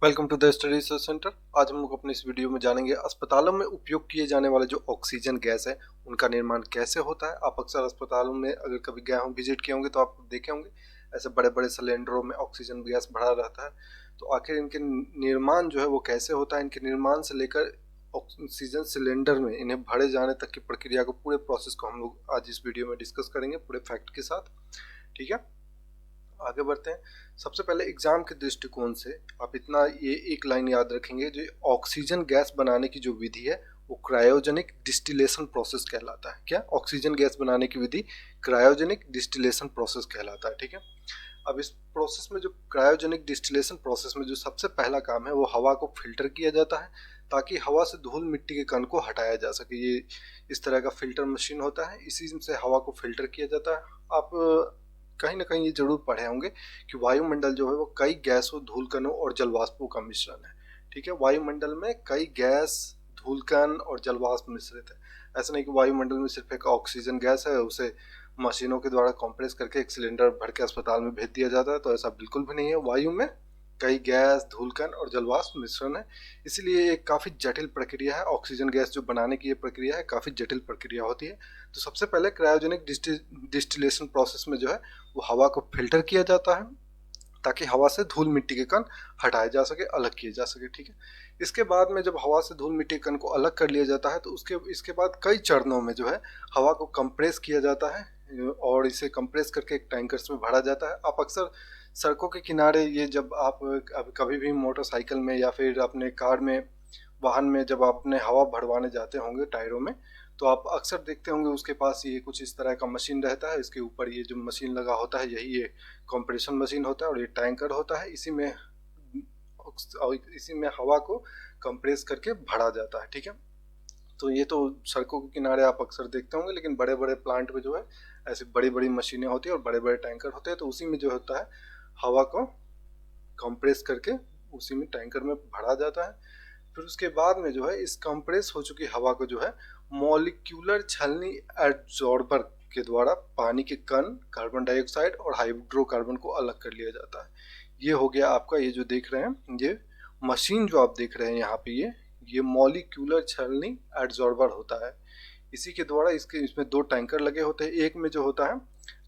Welcome to the study research centre. आज हम लोग अपने इस वीडियो में जानेंगे अस्पतालों में उपयोग किए जाने वाले जो ऑक्सीजन गैस है उनका निर्माण कैसे होता है। आप अक्सर अस्पतालों में अगर कभी गए हों, विजिट किए होंगे तो आप देखे होंगे ऐसे बड़े बड़े सिलेंडरों में ऑक्सीजन गैस भरा रहता है। तो आखिर इनके निर्माण जो है वो कैसे होता है, इनके निर्माण से लेकर ऑक्सीजन सिलेंडर में इन्हें भरे जाने तक की प्रक्रिया को, पूरे प्रोसेस को हम लोग आज इस वीडियो में डिस्कस करेंगे पूरे फैक्ट के साथ। ठीक है, आगे बढ़ते हैं। सबसे पहले एग्जाम के दृष्टिकोण से आप इतना ये एक लाइन याद रखेंगे, जो ऑक्सीजन गैस बनाने की जो विधि है वो क्रायोजेनिक डिस्टिलेशन प्रोसेस कहलाता है। क्या? ऑक्सीजन गैस बनाने की विधि क्रायोजेनिक डिस्टिलेशन प्रोसेस कहलाता है। ठीक है, अब इस प्रोसेस में, जो क्रायोजेनिक डिस्टिलेशन प्रोसेस में जो सबसे पहला काम है वो हवा को फिल्टर किया जाता है, ताकि हवा से धूल मिट्टी के कण को हटाया जा सके। ये इस तरह का फिल्टर मशीन होता है, इसी से हवा को फिल्टर किया जाता है। आप कहीं ना कहीं ये जरूर पढ़े होंगे कि वायुमंडल जो है वो कई गैसों, धूलकणों और जलवाष्पों का मिश्रण है। ठीक है, वायुमंडल में कई गैस, धूलकण और जलवाष्प मिश्रित है। ऐसा नहीं कि वायुमंडल में सिर्फ एक ऑक्सीजन गैस है, उसे मशीनों के द्वारा कंप्रेस करके एक सिलेंडर भर के अस्पताल में भेज दिया जाता है। तो ऐसा बिल्कुल भी नहीं है। वायु में कई गैस, धूलकण और जलवाष्प मिश्रण है, इसलिए एक काफ़ी जटिल प्रक्रिया है। ऑक्सीजन गैस जो बनाने की ये प्रक्रिया है काफ़ी जटिल प्रक्रिया होती है। तो सबसे पहले क्रायोजेनिक डिस्टिलेशन प्रोसेस में जो है वो हवा को फिल्टर किया जाता है, ताकि हवा से धूल मिट्टी के कण हटाए जा सके, अलग किए जा सके। ठीक है, इसके बाद में जब हवा से धूल मिट्टी के कण को अलग कर लिया जाता है तो इसके बाद कई चरणों में जो है हवा को कंप्रेस किया जाता है, और इसे कंप्रेस करके एक टैंकर्स में भरा जाता है। आप अक्सर सड़कों के किनारे, ये जब आप कभी भी मोटरसाइकिल में या फिर अपने कार में, वाहन में जब आप अपने हवा भरवाने जाते होंगे टायरों में, तो आप अक्सर देखते होंगे उसके पास ये कुछ इस तरह का मशीन रहता है। इसके ऊपर ये जो मशीन लगा होता है यही ये कंप्रेशन मशीन होता है, और ये टैंकर होता है। इसी में हवा को कंप्रेस करके भरा जाता है। ठीक है, तो ये तो सड़कों के किनारे आप अक्सर देखते होंगे, लेकिन बड़े बड़े प्लांट में जो है ऐसी बड़ी बड़ी मशीनें होती है और बड़े बड़े टैंकर होते हैं। तो उसी में जो होता है हवा को कंप्रेस करके उसी में टैंकर में भरा जाता है। फिर उसके बाद में जो है इस कंप्रेस हो चुकी हवा को जो है मॉलिक्यूलर छलनी एड्सॉर्बर के द्वारा पानी के कण, कार्बन डाइऑक्साइड और हाइड्रोकार्बन को अलग कर लिया जाता है। ये हो गया आपका, ये जो देख रहे हैं ये मशीन जो आप देख रहे हैं यहाँ पे, ये मॉलिक्यूलर छलनी एड्सॉर्बर होता है। इसी के द्वारा इसमें दो टैंकर लगे होते हैं। एक में जो होता है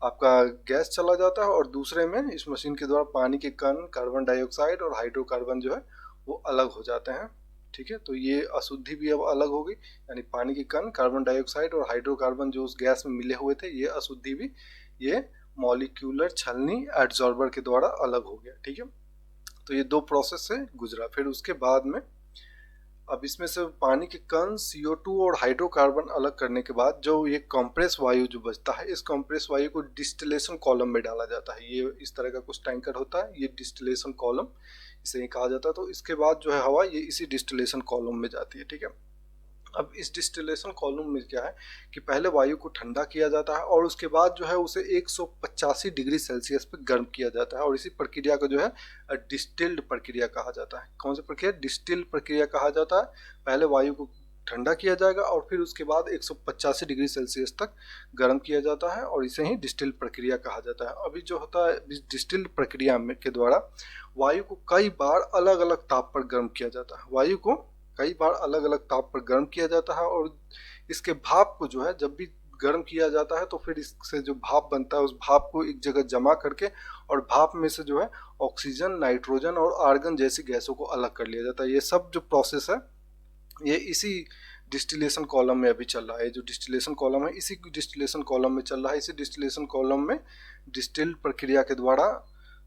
आपका गैस चला जाता है, और दूसरे में इस मशीन के द्वारा पानी के कण, कार्बन डाइऑक्साइड और हाइड्रोकार्बन जो है वो अलग हो जाते हैं। ठीक है, तो ये अशुद्धि भी अब अलग हो गई, यानी पानी के कण, कार्बन डाइऑक्साइड और हाइड्रोकार्बन जो उस गैस में मिले हुए थे, ये अशुद्धि भी ये मॉलिक्यूलर छलनी एड्सॉर्बर के द्वारा अलग हो गया। ठीक है, तो ये दो प्रोसेस से गुजरा। फिर उसके बाद में अब इसमें से पानी के कण, CO2 और हाइड्रोकार्बन अलग करने के बाद जो ये कंप्रेस वायु जो बचता है, इस कंप्रेस वायु को डिस्टिलेशन कॉलम में डाला जाता है। ये इस तरह का कुछ टैंकर होता है, ये डिस्टिलेशन कॉलम इसे ही कहा जाता है। तो इसके बाद जो है हवा ये इसी डिस्टिलेशन कॉलम में जाती है। ठीक है, अब इस डिस्टिलेशन कॉलम में क्या है कि पहले वायु को ठंडा किया जाता है, और उसके बाद जो है उसे 185 डिग्री सेल्सियस पे गर्म किया जाता है, और इसी प्रक्रिया को जो है डिस्टिल्ड प्रक्रिया कहा जाता है। कौन सी प्रक्रिया? डिस्टिल्ड प्रक्रिया कहा जाता है। पहले वायु को ठंडा किया जाएगा और फिर उसके बाद 185 डिग्री सेल्सियस तक गर्म किया जाता है, और इसे ही डिस्टिल्ड प्रक्रिया कहा जाता है। अभी जो होता है डिस्टिल्ड प्रक्रिया में के द्वारा वायु को कई बार अलग अलग ताप पर गर्म किया जाता है। वायु को कई बार अलग अलग ताप पर गर्म किया जाता है, और इसके भाप को जो है जब भी गर्म किया जाता है तो फिर इससे जो भाप बनता है उस भाप को एक जगह जमा करके, और भाप में से जो है ऑक्सीजन, नाइट्रोजन और आर्गन जैसी गैसों को अलग कर लिया जाता है। ये सब जो प्रोसेस है ये इसी डिस्टिलेशन कॉलम में अभी चल रहा है। जो डिस्टिलेशन कॉलम है इसी डिस्टिलेशन कॉलम में चल रहा है। इसी डिस्टिलेशन कॉलम में डिस्टिल्ड प्रक्रिया के द्वारा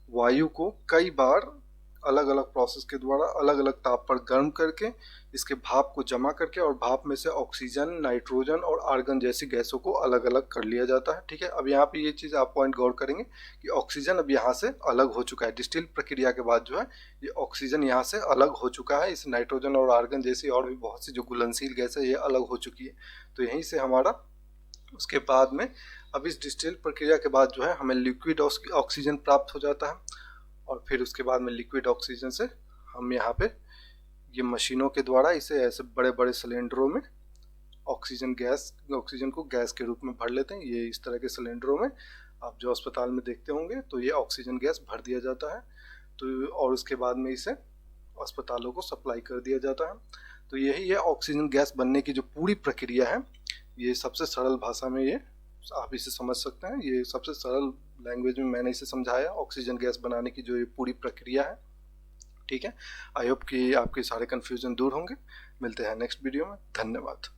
वायु को कई बार अलग अलग प्रोसेस के द्वारा अलग अलग ताप पर गर्म करके इसके भाप को जमा करके, और भाप में से ऑक्सीजन, नाइट्रोजन और आर्गन जैसी गैसों को अलग अलग कर लिया जाता है। ठीक है, अब यहाँ पे ये चीज़ आप पॉइंट गौर करेंगे कि ऑक्सीजन अब यहाँ से अलग हो चुका है। डिस्टिल प्रक्रिया के बाद जो है ये ऑक्सीजन यहाँ से अलग हो चुका है। इस नाइट्रोजन और आर्गन जैसी और भी बहुत सी जो घुलनशील गैस है ये अलग हो चुकी है। तो यहीं से हमारा उसके बाद में अब इस डिस्टिल प्रक्रिया के बाद जो है हमें लिक्विड ऑक्सीजन प्राप्त हो जाता है, और फिर उसके बाद में लिक्विड ऑक्सीजन से हम यहाँ पे ये मशीनों के द्वारा इसे ऐसे बड़े बड़े सिलेंडरों में ऑक्सीजन को गैस के रूप में भर लेते हैं। ये इस तरह के सिलेंडरों में आप जो अस्पताल में देखते होंगे, तो ये ऑक्सीजन गैस भर दिया जाता है। तो और उसके बाद में इसे अस्पतालों को सप्लाई कर दिया जाता है। तो यही है ऑक्सीजन गैस बनने की जो पूरी प्रक्रिया है, ये सबसे सरल भाषा में ये आप इसे समझ सकते हैं। ये सबसे सरल लैंग्वेज में मैंने इसे समझाया, ऑक्सीजन गैस बनाने की जो ये पूरी प्रक्रिया है। ठीक है, आई होप कि आपके सारे कन्फ्यूजन दूर होंगे। मिलते हैं नेक्स्ट वीडियो में। धन्यवाद।